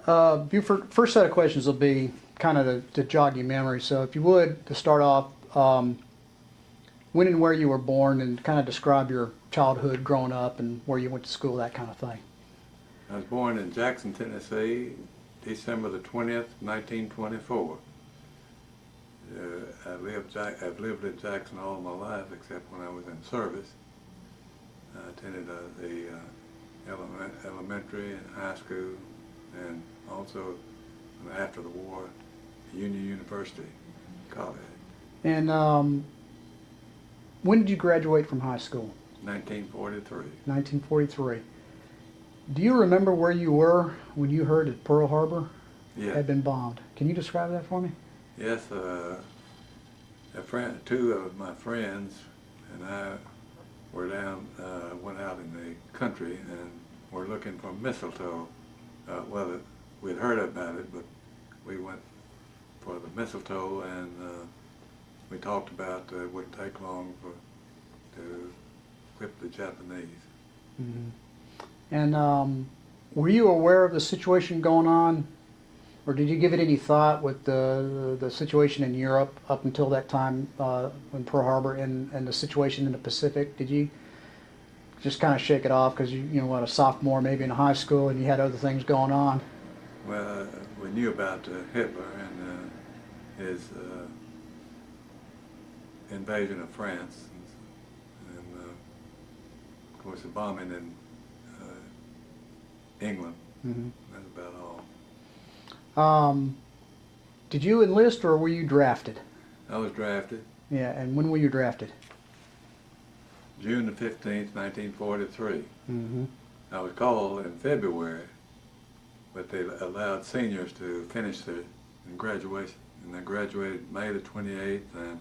Buford, first set of questions will be kind of to jog your memory. So if you would, to start off, when and where you were born and kind of describe your childhood growing up and where you went to school, that kind of thing. I was born in Jackson, Tennessee, December the 20th, 1924. I've lived in Jackson all my life except when I was in service. I attended the elementary and high school, and also after the war, Union University College. And when did you graduate from high school? 1943. 1943. Do you remember where you were when you heard that Pearl Harbor had been bombed? Can you describe that for me? Yes, two of my friends and I were went out in the country and were looking for mistletoe. Well, we'd heard about it, but we went for the mistletoe, and we talked about it wouldn't take long to whip the Japanese. Mm-hmm. And were you aware of the situation going on, or did you give it any thought with the situation in Europe up until that time in Pearl Harbor and the situation in the Pacific? Did you just kind of shake it off because you know, what, a sophomore maybe in high school and you had other things going on? Well, we knew about Hitler and his invasion of France, and of course the bombing in England. Mm-hmm. That's about all. Did you enlist or were you drafted? I was drafted. Yeah, and when were you drafted? June the 15th, 1943. Mm-hmm. I was called in February, but they allowed seniors to finish their graduation, and I graduated May the 28th and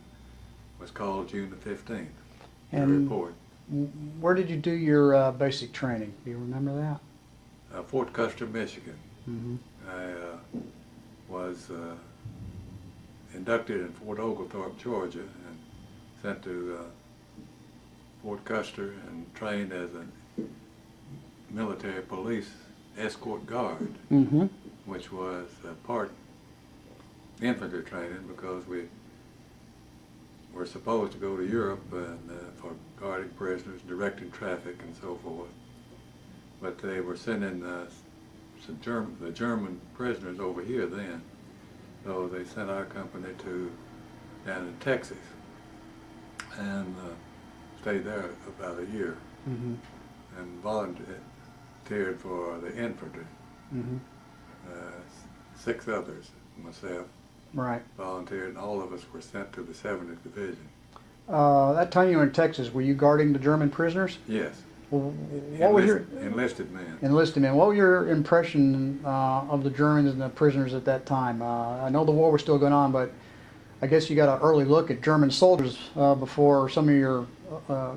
was called June the 15th to report. Where did you do your basic training? Do you remember that? Fort Custer, Michigan. Mm-hmm. I was inducted in Fort Oglethorpe, Georgia, and sent to Fort Custer and trained as a military police escort guard, mm-hmm. which was part infantry training because we were supposed to go to Europe and for guarding prisoners, directing traffic, and so forth. But they were sending the German prisoners over here then, so they sent our company down in Texas and stayed there about a year, mm-hmm. and volunteered for the infantry. Mm-hmm. 6 others, myself, right, volunteered, and all of us were sent to the 70th Division. That time you were in Texas, were you guarding the German prisoners? Yes. Well, what was your enlisted men? Enlisted men. What was your impression of the Germans and the prisoners at that time? I know the war was still going on, but I guess you got an early look at German soldiers before some of your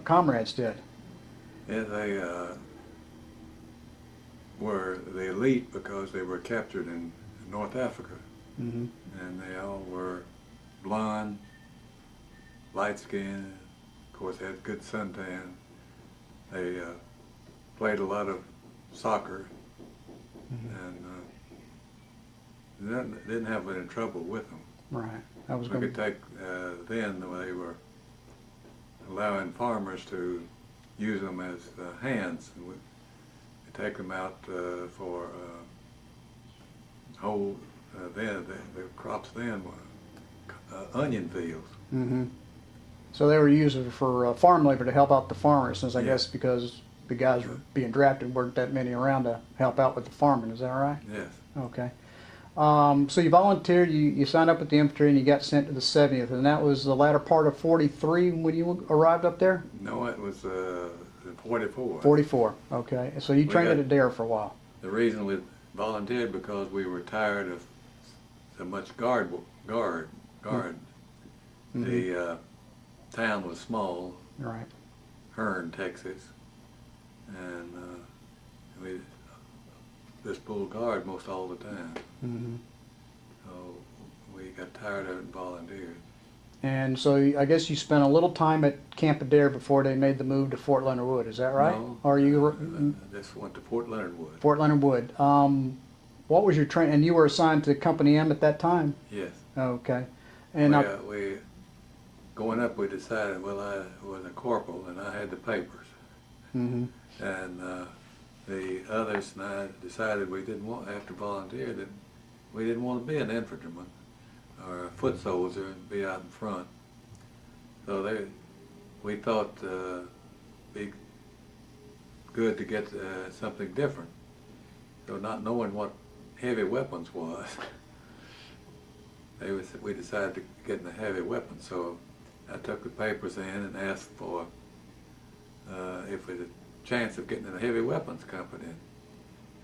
comrades did. Yeah, they were the elite because they were captured in North Africa, mm-hmm. and they all were blonde, light-skinned, of course had good suntan. They played a lot of soccer, mm-hmm. and didn't have any trouble with them. Right. I was we could take, then they were allowing farmers to use them as hands. And we'd take them out for then the crops then were onion fields. Mm-hmm. So they were used for farm labor to help out the farmers, since I Yeah. guess because the guys were being drafted, weren't that many around to help out with the farming. Is that right? Yes. Okay. So you volunteered, you signed up with the infantry, and you got sent to the 70th, and that was the latter part of 43 when you arrived up there? No, it was 44. 44, okay. So you trained at Adair for a while. The reason we volunteered because we were tired of so much guard. Mm-hmm. The town was small, right. Hearn, Texas, and we just pulled guard most all the time. Mm-hmm. So we got tired of it and volunteered. And so I guess you spent a little time at Camp Adair before they made the move to Fort Leonard Wood. Is that right? No, or you I just went to Fort Leonard Wood. Fort Leonard Wood. What was your train? And you were assigned to Company M at that time? Yes. Okay. And We going up, we decided, well, I was a corporal and I had the papers. mm-hmm. And the others and I decided we didn't want, after volunteer, that we didn't want to be an infantryman or a foot soldier and be out in front. So we thought be good to get something different. So not knowing what heavy weapons was, we decided to get in the heavy weapons. So I took the papers in and asked for if there's a chance of getting in a heavy weapons company.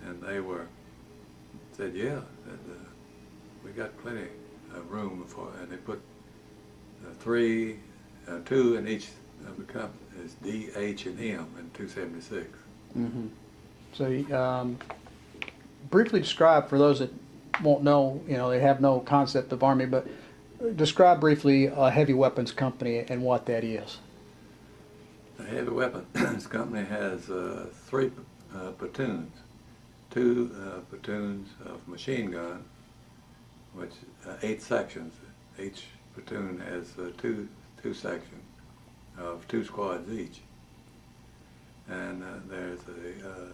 And they said, yeah, that, we got plenty of room for, and they put two in each of the companies, D, H, and M in 276. Mm-hmm. So briefly describe, for those that won't know, they have no concept of Army, but describe briefly a heavy weapons company and what that is. The heavy weapons company has three platoons. Two platoons of machine gun, which 8 sections. Each platoon has two sections of 2 squads each. And there's a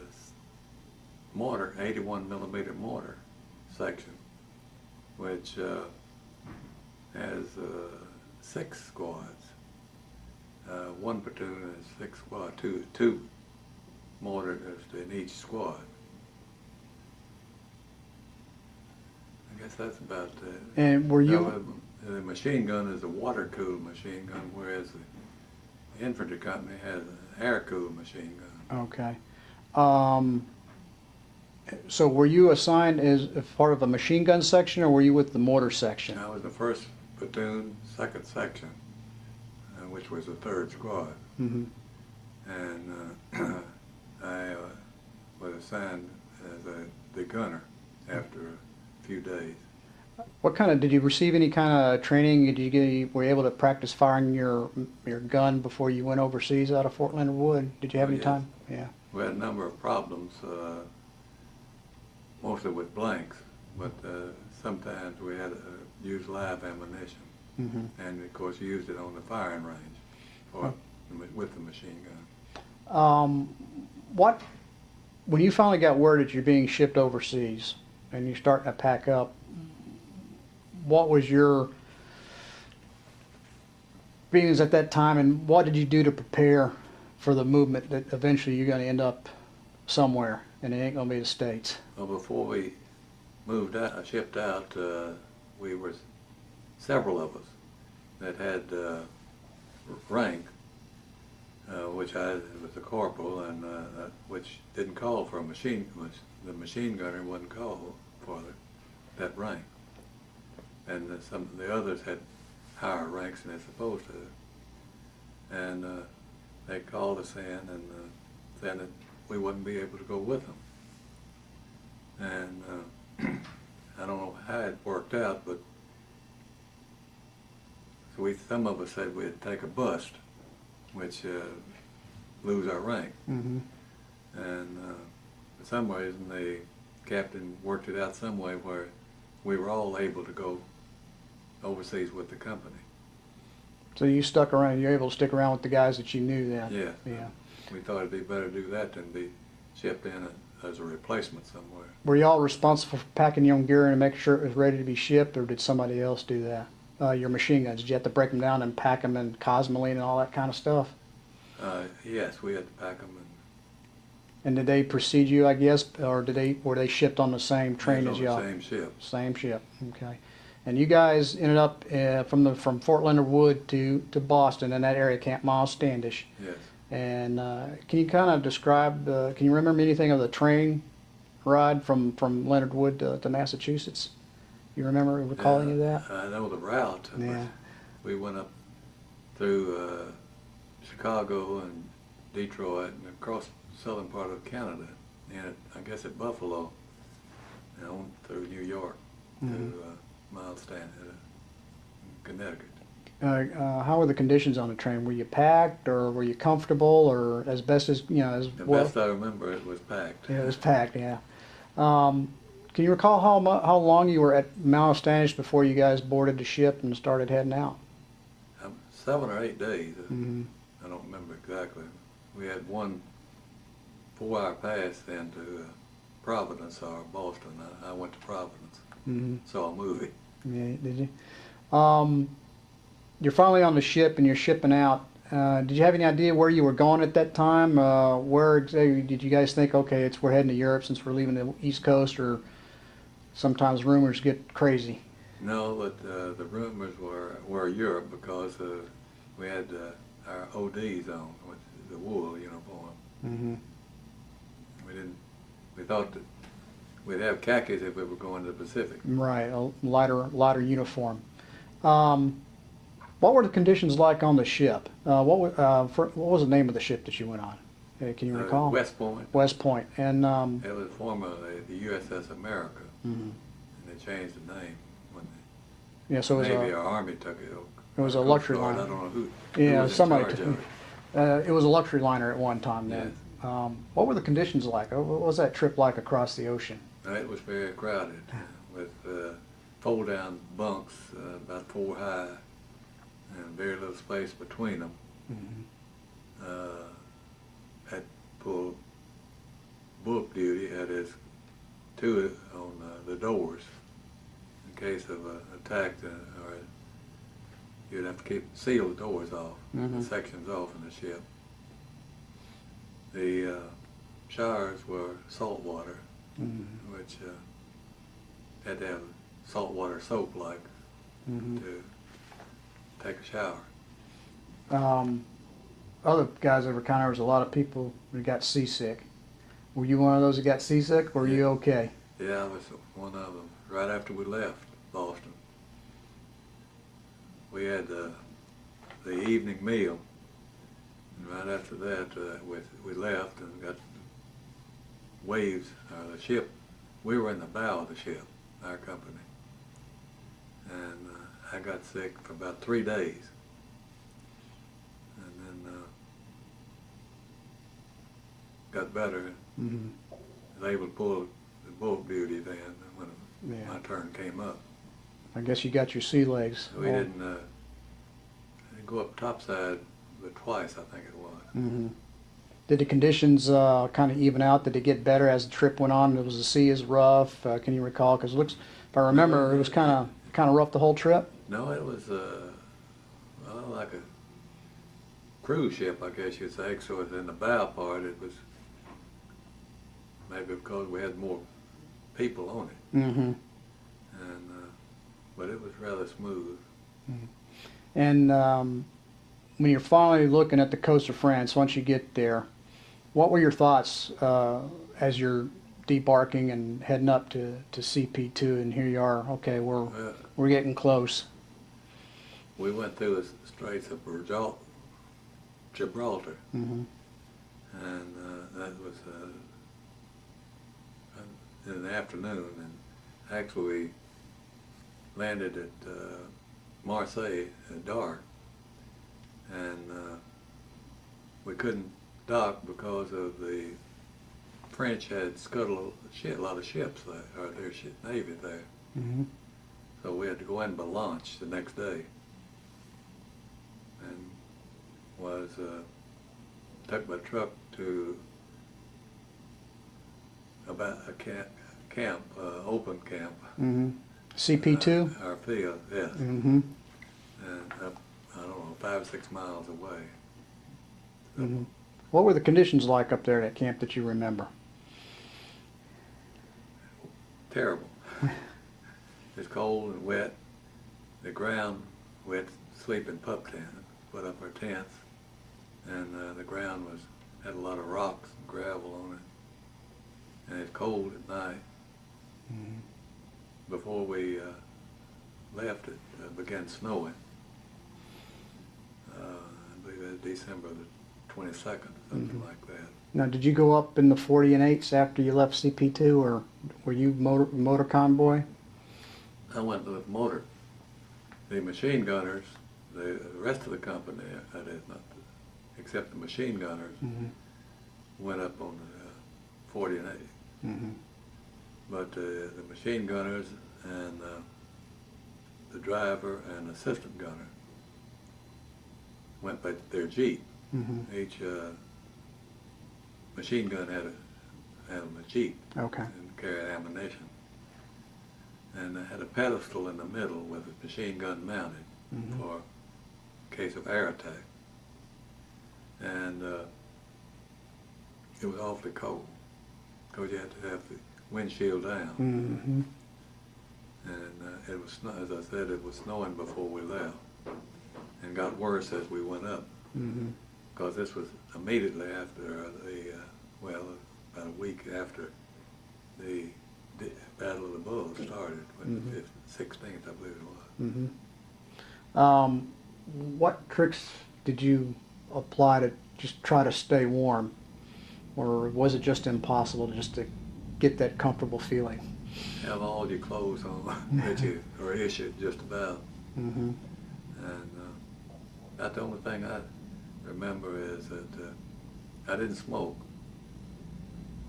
mortar, 81 millimeter mortar section, which has 6 squads. One platoon has 6 squads, two mortars in each squad. I guess that's about it. And were you... The machine gun is a water-cooled machine gun, whereas the infantry company has an air-cooled machine gun. Okay. So were you assigned as part of a machine gun section, or were you with the mortar section? I was the 1st platoon, 2nd section, which was the 3rd squad. Mm-hmm. And I was assigned as the gunner after a few days. Did you receive any kind of training? Were you able to practice firing your gun before you went overseas out of Fort Leonard Wood? Did you have any time? Yeah. We had a number of problems, mostly with blanks, but sometimes we had to use live ammunition. Mm-hmm. And of course used it on the firing range with the machine gun. When you finally got word that you're being shipped overseas and you're starting to pack up, what was your feelings at that time, and what did you do to prepare for the movement that eventually you're going to end up somewhere and it ain't going to be the States? Well, before we shipped out, we were several of us that had rank, which I was a corporal, and which didn't call for a machine. The machine gunner wasn't called for that rank, and some of the others had higher ranks than they're supposed to. And they called us in and said that we wouldn't be able to go with them. And I don't know how it worked out, but so some of us said we'd take a bust, which lose our rank. Mm-hmm. And for some reason, the captain worked it out some way where we were all able to go overseas with the company. So you stuck around. You're able to stick around with the guys that you knew then. Yeah. Yeah. We thought it'd be better to do that than be shipped in as a replacement somewhere. Were you all responsible for packing your own gear and making sure it was ready to be shipped, or did somebody else do that? Your machine guns, did you have to break them down and pack them in cosmoline and all that kind of stuff? Yes, we had to pack them. And did they precede you, I guess, or were they shipped on the same train as y'all? Same ship. Same ship. Okay. And you guys ended up from Fort Leonard Wood to Boston in that area, Camp Miles Standish. Yes. And can you kind of describe? Can you remember anything of the train ride from Leonard Wood to Massachusetts? You recall any of that? I know the route. Yeah. We went up through Chicago and Detroit and across the southern part of Canada, and I guess at Buffalo, and on through New York to Miles Standish, Connecticut. How were the conditions on the train? Were you packed, or were you comfortable, or as best as The well? best I remember, it was packed. Yeah, it was packed. Yeah. Can Can you recall how long you were at Malastanish before you guys boarded the ship and started heading out? 7 or 8 days. Mm-hmm. I don't remember exactly. We had one 4-hour pass into Providence or Boston. I went to Providence. Mm-hmm. Saw a movie. Yeah, did you? You're finally on the ship and you're shipping out. Did you have any idea where you were going at that time? Where exactly did you guys think, okay, we're heading to Europe since we're leaving the East Coast, or sometimes rumors get crazy? No, but the rumors were Europe because we had our ODs on with the wool uniform. Mm-hmm. We thought that we'd have khakis if we were going to the Pacific. Right, a lighter uniform. What were the conditions like on the ship? What was the name of the ship that you went on? Can you recall? West Point. West Point. And it was formerly the USS America, mm-hmm. and they changed the name when yeah, so the Navy or Army took it. It was a luxury liner. I don't know who. Yeah, was somebody. in charge of it. It was a luxury liner at one time. Then. Yes. What were the conditions like? What was that trip like across the ocean? It was very crowded with fold-down bunks about 4 high and very little space between them. Mm-hmm. Had full bulk duty, had his two on the doors in case of attack, or you'd have to seal the doors off, mm-hmm. the sections off in the ship. The showers were salt water, Mm-hmm. which had to have saltwater soap like Mm-hmm. to take a shower. Other guys that were kind of, there was a lot of people who got seasick. Were you one of those that got seasick, or were you okay? Yeah, I was one of them. Right after we left Boston, we had the evening meal, and right after that we left and got waves. The ship, we were in the bow of the ship, our company, and I got sick for about 3 days, and then got better. Mm-hmm. Was able to pull the bulk duty then when Yeah. my turn came up. I guess you got your sea legs. So we didn't go up topside but twice, I think it was. Mm-hmm. Did the conditions kind of even out? Did it get better as the trip went on? Was the sea as rough? Can you recall? Because if I remember, it was kind of rough the whole trip. No, it was like a cruise ship, I guess you'd say. So in the bow part, it was maybe because we had more people on it, Mm-hmm. and but it was rather smooth. Mm-hmm. And when you're finally looking at the coast of France, once you get there, what were your thoughts as you're debarking and heading up to CP2, and here you are? Okay, we're getting close. We went through the Straits of Gibraltar, Mm-hmm. and that was in the afternoon, and actually we landed at Marseille at dark, and we couldn't dock because of the French had scuttled a lot of ships there, or their navy there. Mm-hmm. So we had to go in by launch the next day, and was took my truck to about a camp, open camp. Mm-hmm. CP2? Our field, yes. Mm-hmm. And up, I don't know, 5 or 6 miles away. So Mm-hmm. What were the conditions like up there at that camp that you remember? terrible. It's cold and wet. The ground, we had to sleep in pup tents, put up our tents, and the ground had a lot of rocks and gravel on it, and it's cold at night. Mm-hmm. Before we left, it began snowing. I believe it was December the 22nd, something Mm-hmm. like that. Now, did you go up in the 40 and 8s after you left CP2, or were you motor convoy? I went with motor. The machine gunners, the rest of the company, that is not, except the machine gunners, Mm-hmm. went up on the 40 and 8. Mm-hmm. but the machine gunners and the driver and assistant gunner went by their jeep. Each machine gun had a jeep Okay. and carried ammunition, and they had a pedestal in the middle with a machine gun mounted for case of air attack. And it was awfully cold because you had to have the windshield down. And it was, as I said, it was snowing before we left, and got worse as we went up. Because this was immediately after the, well, about a week after the Battle of the Bulge started, when the 16th, I believe it was. What tricks did you apply to just try to stay warm, or was it just impossible just to get that comfortable feeling? Have all your clothes on that you are issued just about. And about the only thing I remember is that I didn't smoke,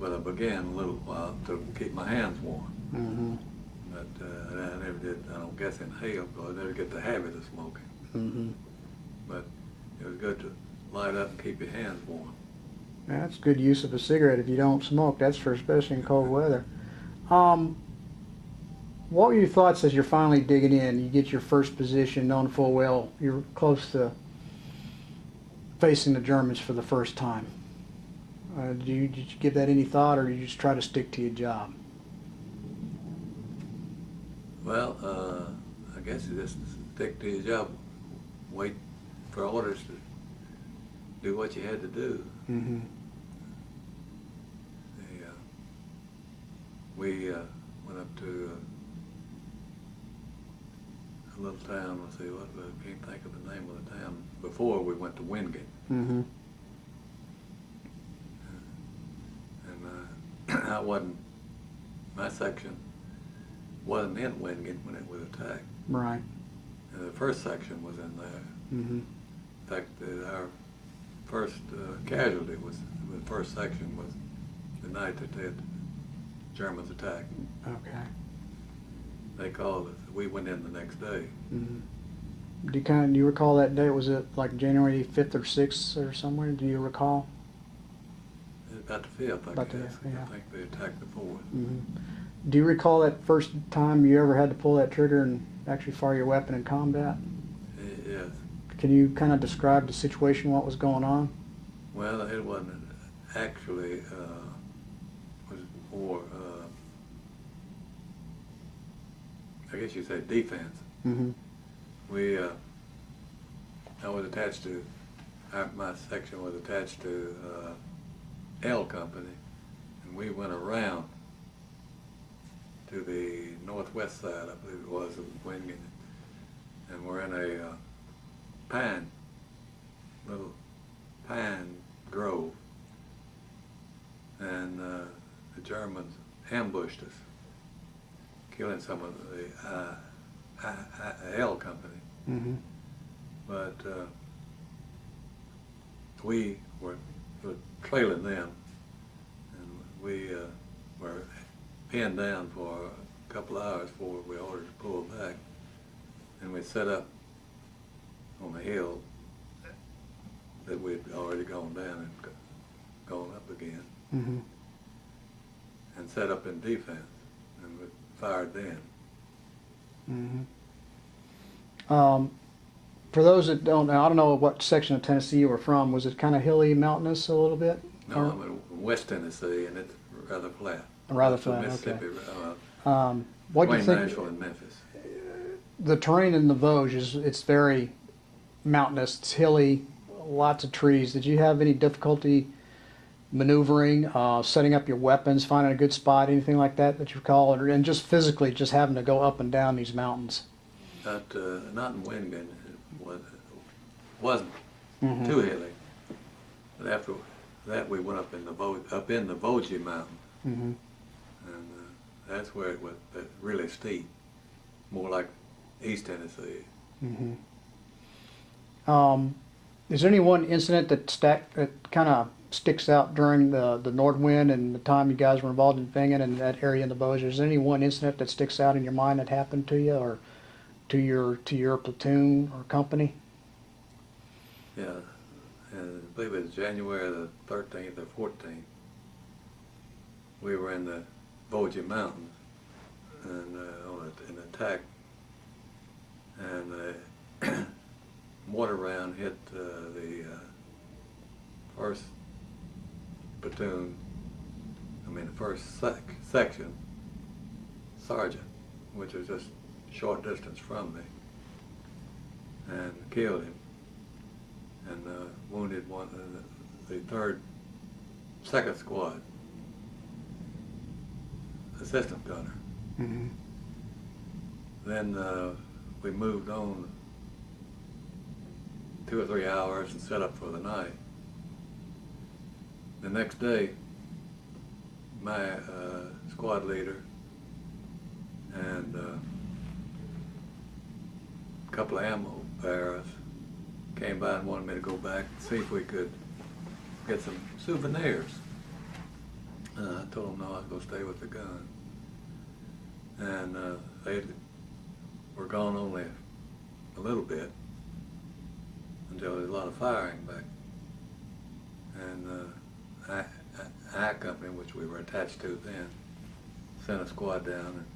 but I began a little while to keep my hands warm. But I never did, I don't guess, inhale, because I never get the habit of smoking. But it was good to light up and keep your hands warm. That's good use of a cigarette if you don't smoke. That's for especially in cold weather. What were your thoughts as you're finally digging in? You get your first position, knowing full well you're close to facing the Germans for the first time. Did you give that any thought, or did you just try to stick to your job? Well, I guess you just stick to your job, wait for orders to do what you had to do. We went up to a little town, let's see, what, I can't think of the name of the town, before we went to Wingate. And I wasn't, my section wasn't in Wingate when it was attacked. Right. And the first section was in there. In fact, our first casualty was, the first section was the night that the Germans attacked. Okay. They called us. We went in the next day. Do you recall that day? Was it like January 5th or 6th or somewhere? Do you recall? About the 5th, I About the guess. 5th, yeah. I think they attacked the 4th. Do you recall that first time you ever had to pull that trigger and actually fire your weapon in combat? Yes. Can you kind of describe the situation, what was going on? Well, it wasn't actually, was more, I guess you'd say defense. We, I was attached to, my section was attached to L Company, and we went around to the northwest side, I believe it was, of Wingate, and we're in a little pine grove, and the Germans ambushed us, killing some of the L Company. But we were trailing them, and we were pinned down for a couple of hours before we ordered to pull back, and we set up on the hill that we'd already gone down and gone up again, and set up in defense, and we fired then. For those that don't know, I don't know what section of Tennessee you were from. Was it kind of hilly, mountainous a little bit? No, I'm in West Tennessee, and it's rather flat. Rather Up to flat, Mississippi, okay. What do you between think? Nashville and Memphis. The terrain in the Vosges, it's very mountainous, it's hilly, lots of trees. Did you have any difficulty maneuvering, setting up your weapons, finding a good spot, anything like that that you recall, and just physically just having to go up and down these mountains? Not in Wingate. It wasn't too hilly. But after that, we went up in the Vosges Mountain, and that's where it was really steep, more like East Tennessee. Is there any one incident that kind of sticks out during the Nordwind and the time you guys were involved in Bingen and that area in the Vosges? Is there any one incident that sticks out in your mind that happened to you or to your platoon or company? Yeah, and I believe it was January the 13th or 14th. We were in the Vosges Mountains and on an attack, and a mortar round hit the first platoon, the first section sergeant, which was just a short distance from me, and killed him, and wounded the second squad assistant gunner. Mm-hmm. Then we moved on 2 or 3 hours and set up for the night. The next day, my squad leader and a couple of ammo bearers came by and wanted me to go back and see if we could get some souvenirs. I told them no, I was going to stay with the gun. And they were gone only a little bit until there was a lot of firing back. And I company, which we were attached to then, sent a squad down, and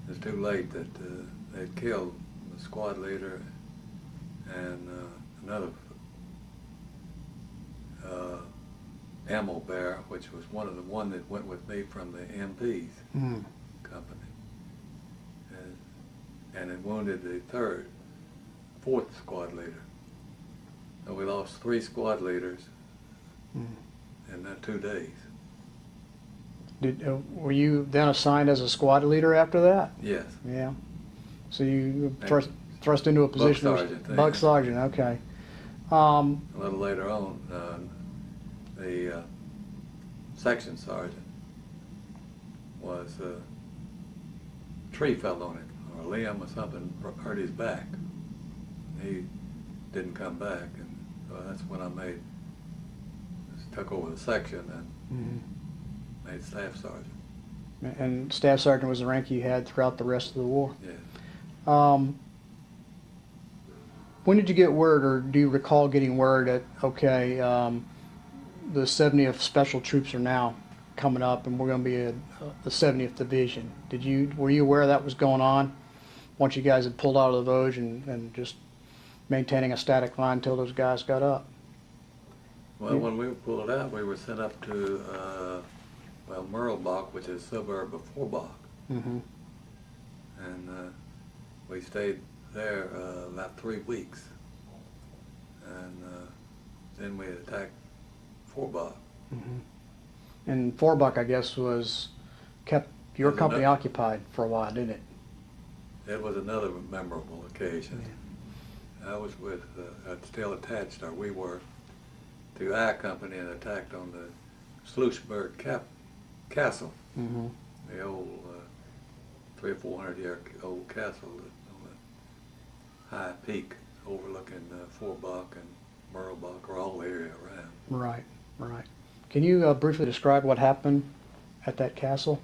it was too late that they'd killed the squad leader and another ammo bearer, which was one that went with me from the MP's company, and it wounded the fourth squad leader. So we lost 3 squad leaders in that 2 days. Were you then assigned as a squad leader after that? Yes. Yeah. So you thrust into a position Bug sergeant. Bug sergeant. Okay. A little later on, the section sergeant was a tree fell on him, or a limb or something hurt his back. He didn't come back, and so that's when I took over the section and made staff sergeant. And staff sergeant was the rank you had throughout the rest of the war? Yeah. When did you get word, or do you recall getting word that, okay, the 70th Special Troops are now coming up and we're going to be the 70th Division? Were you aware that was going on once you guys had pulled out of the Vosges and just maintaining a static line until those guys got up? Well, when we pulled out, we were sent up to Merlbach, which is a suburb of Forbach. Mm-hmm. And we stayed there about 3 weeks. And then we attacked Forbach. Mm-hmm. And Forbach, I guess, kept your company occupied for a while, didn't it? It was another memorable occasion. Yeah. I was still attached, or we were, to our company and attacked on the Schlossberg Castle, the old 300 or 400 year old castle on a high peak overlooking Forbach and Merlbach, or all the area around. Right, right. Can you briefly describe what happened at that castle?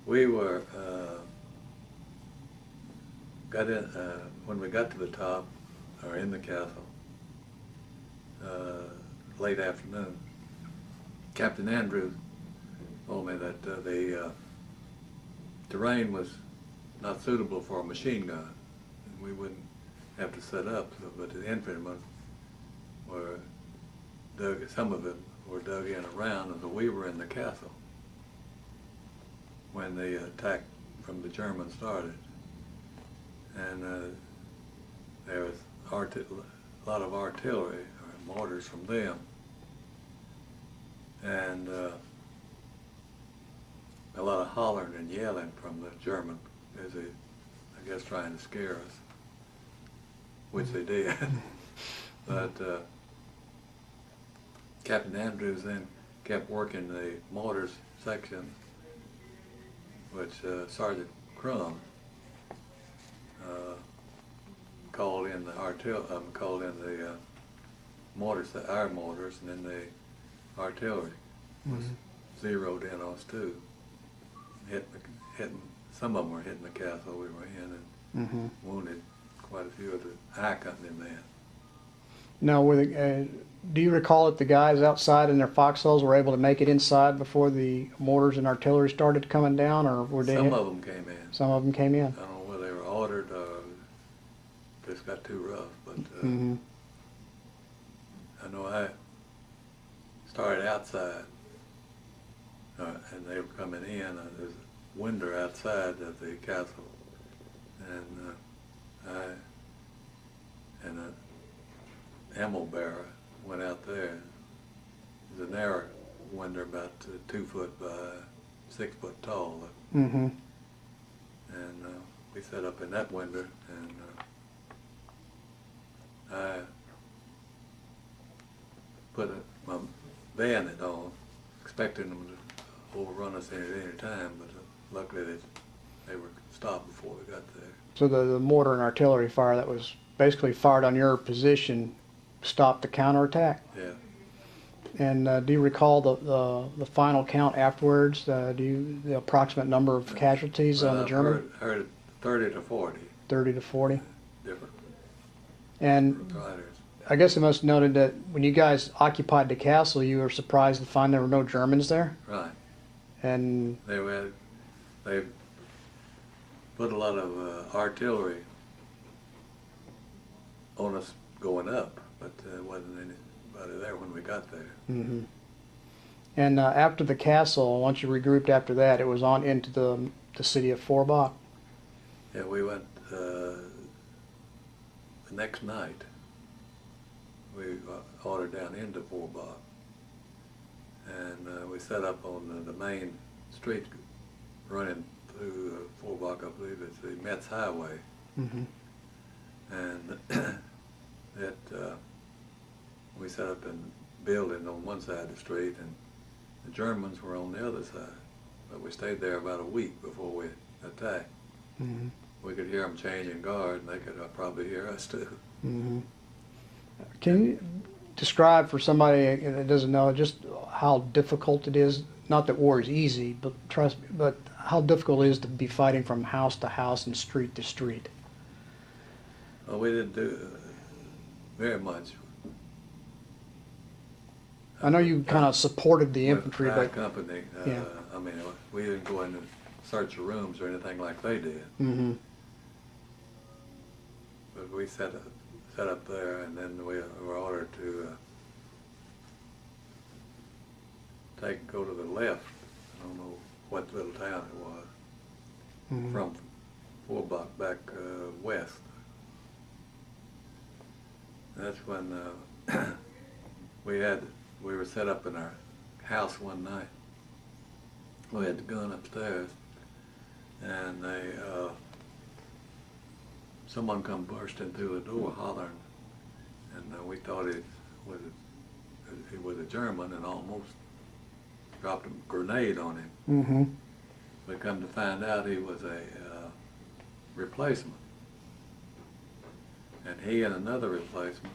We were when we got to the top, or in the castle, late afternoon, Captain Andrews told me that the terrain was not suitable for a machine gun, and we wouldn't have to set up, but the infantrymen were some of them were dug in around, and so we were in the castle when the attack from the Germans started. And there was a lot of artillery, or mortars from them, and a lot of hollering and yelling from the German, as they, I guess, trying to scare us, which they did. But Captain Andrews then kept working the mortars section, which Sergeant Crum called in the our mortars, and then the artillery was zeroed in on us too. Hitting, some of them were hitting the castle we were in, and wounded quite a few of the I Company men. Now, do you recall that the guys outside in their foxholes were able to make it inside before the mortars and artillery started coming down, or were they? Some of them came in. Some of them came in. I don't know whether they were ordered or just got too rough, but I know I started outside, and they were coming in. There's a window outside of the castle, and I and an ammo bearer went out there. There's a narrow window about 2 foot by 6 foot tall, and we set up in that window, and I put my bayonet on, expecting them to overrun us at any time, but luckily they were stopped before we got there. So the mortar and artillery fire that was basically fired on your position stopped the counterattack? Yeah. And do you recall the final count afterwards? The approximate number of casualties on the German? I heard 30 to 40. 30 to 40? Different And fighters. I guess it must have noted that when you guys occupied the castle, you were surprised to find there were no Germans there? Right. And they put a lot of artillery on us going up, but there wasn't anybody there when we got there. And after the castle, once you regrouped after that, it was on into the city of Forbach? Yeah, we went the next night. We ordered down into Forbach, and we set up on the main street running through Forbach. I believe it's the Metz Highway, and that we set up in building on one side of the street, and the Germans were on the other side. But we stayed there about a week before we attacked. We could hear them changing guard, and they could probably hear us too. Can you describe for somebody that doesn't know just how difficult it is? Not that war is easy, but trust me, but how difficult it is to be fighting from house to house and street to street? Well, we didn't do very much. I know you kind of supported the infantry, with our but company, yeah. I mean, we didn't go in and search the rooms or anything like they did. But we set up there, and then we were ordered to go to the left. I don't know what little town it was, from Forbach back west. And that's when we were set up in our house one night. We had the gun upstairs, and someone come bursting through the door hollering, and we thought it was a German, and almost dropped a grenade on him. We come to find out he was a replacement, and he and another replacement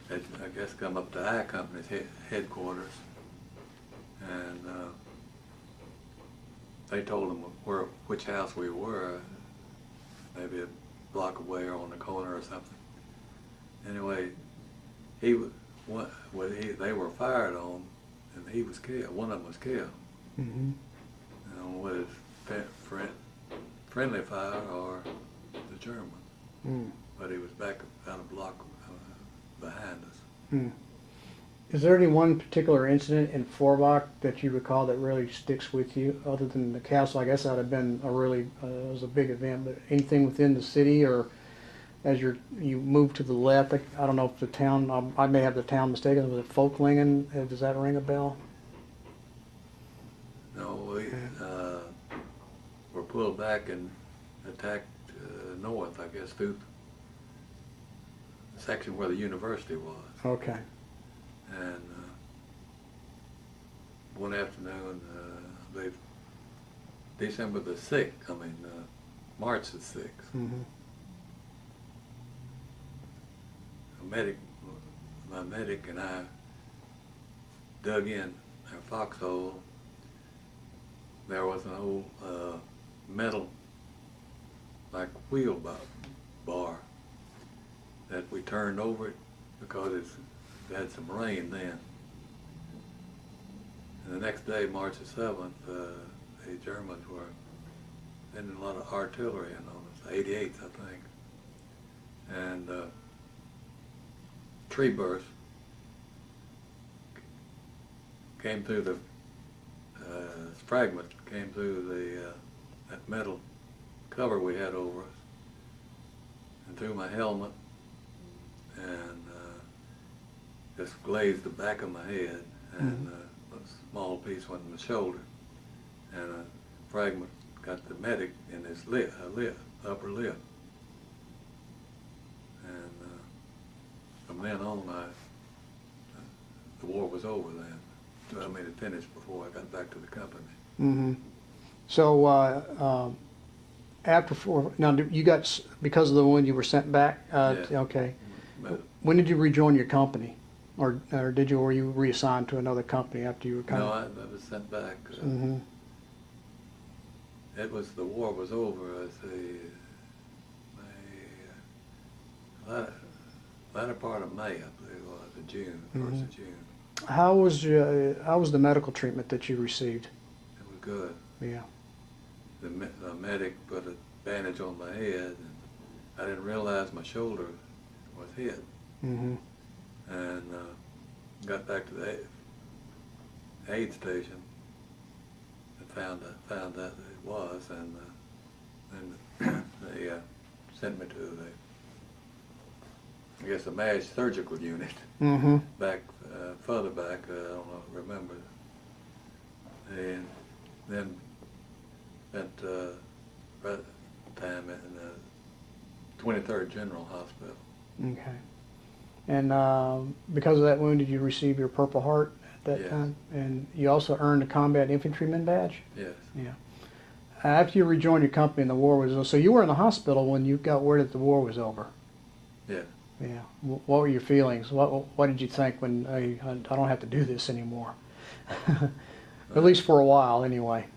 had, I guess, come up to I Company's headquarters, and they told them which house we were, maybe a block away or on the corner or something. Anyway, they were fired on, and he was killed. One of them was killed. I don't know whether it's friendly fire or the German, but he was back about a block behind us. Is there any one particular incident in Forbach that you recall that really sticks with you, other than the castle? I guess that would have been it was a big event, but anything within the city, or as you moved to the left? I don't know if the town, I may have the town mistaken, was it Folklingen? Does that ring a bell? No, we were pulled back and attacked north, I guess, through the section where the university was. Okay. And one afternoon, December the 6th, March the 6th, a medic, my medic and I dug in our foxhole. There was an old metal, like wheel bar that we turned over it because it had some rain then. And the next day, March the 7th, the Germans were sending a lot of artillery in on us, 88th, I think. And tree burst came through the fragment came through that metal cover we had over us and through my helmet, and just glazed the back of my head, and a small piece went in the shoulder, and a fragment got the medic in his upper lip. And from then on, the war was over then. So I made it finish before I got back to the company. Mm-hmm. So now you got, because of the wound, you were sent back? Yeah. Okay. But When did you rejoin your company? Or were you reassigned to another company after you were no, I was sent back. Mm-hmm. It was, the war was over, I say, latter part of May, I believe it was, in June, 1st of June. How was the medical treatment that you received? It was good. Yeah. The medic put a bandage on my head, and I didn't realize my shoulder was hit. Mm-hmm. And got back to the aid station and found that it was, and then they sent me to the MASH surgical unit. Mm-hmm. Back further back, I don't remember. And then spent time in the 23rd General Hospital. Okay. And because of that wound, did you receive your Purple Heart at that Yes. time? And you also earned a Combat Infantryman badge? Yes. Yeah. After you rejoined your company and the war was over, so you were in the hospital when you got word that the war was over? Yeah. Yeah. What were your feelings? What did you think when I don't have to do this anymore? At least for a while, anyway.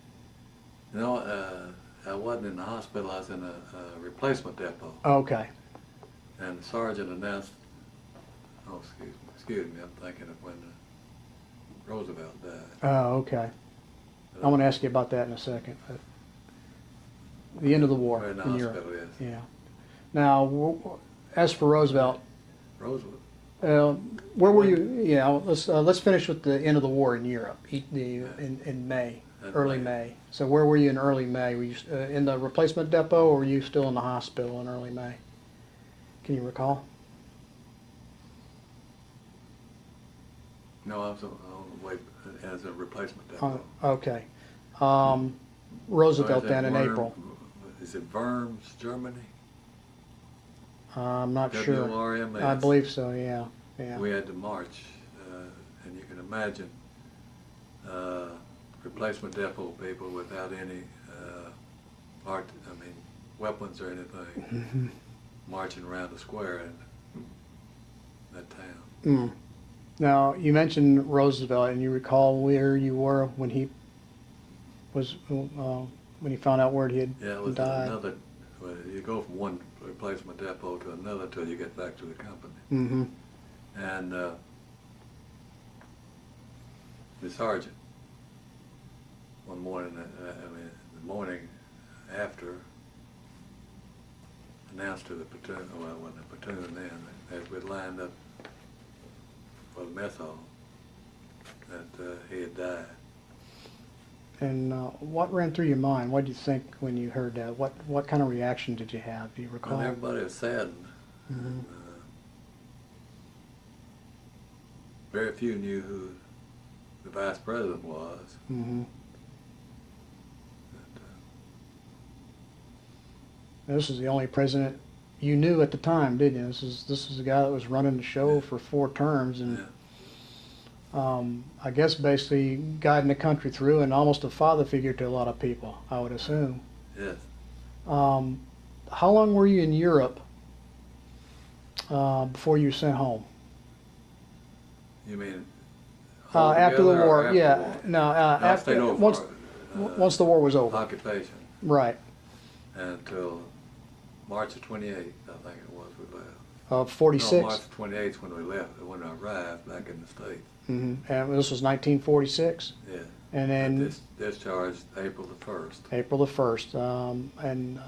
You know, I wasn't in the hospital. I was in a replacement depot. Okay. And the sergeant announced, oh, excuse me, I'm thinking of when Roosevelt died. Oh, okay. I want to ask you about that in a second. But the end of the war In the in hospital, Europe. yes. Yeah. Now, as for Roosevelt, Roosevelt. where were you? Yeah, let's finish with the end of the war in Europe, in May, early May. So where were you in early May? Were you in the replacement depot, or were you still in the hospital in early May? Can you recall? No, I was on the way as a replacement depot. Okay. Roosevelt then in April. Is it Worms, Germany? I'm not sure. WRMS. I believe so. Yeah. Yeah. We had to march, and you can imagine replacement depot people without any weapons or anything, marching around the square in that town. Mm. Now, you mentioned Roosevelt, and you recall where you were when he was when he found out where he had Yeah, it was died. another. Well, you go from one replacement depot to another until you get back to the company. Mm-hmm. And the sergeant, one morning, the morning after, announced to the platoon, well, it wasn't a platoon then, as we'd lined up for the mess hall, that he had died. And what ran through your mind? What did you think when you heard that? What kind of reaction did you have? Do you recall? Well, everybody was saddened. Mm-hmm. And, very few knew who the vice president was. Mm-hmm. But, This is the only president you knew at the time, didn't you? This is the guy that was running the show for 4 terms, and yeah. I guess basically guiding the country through, and almost a father figure to a lot of people, I would assume. Yes. How long were you in Europe before you were sent home? You mean After the altogether or war, after yeah. the war? No, No, I stayed after over once for, once the war was over. occupation Right. until March the 28th, I think it was, we left. No, 46. March the 28th when we left, when I arrived back in the States. And this was 1946. Yeah. And then Discharged April the 1st. April the 1st. And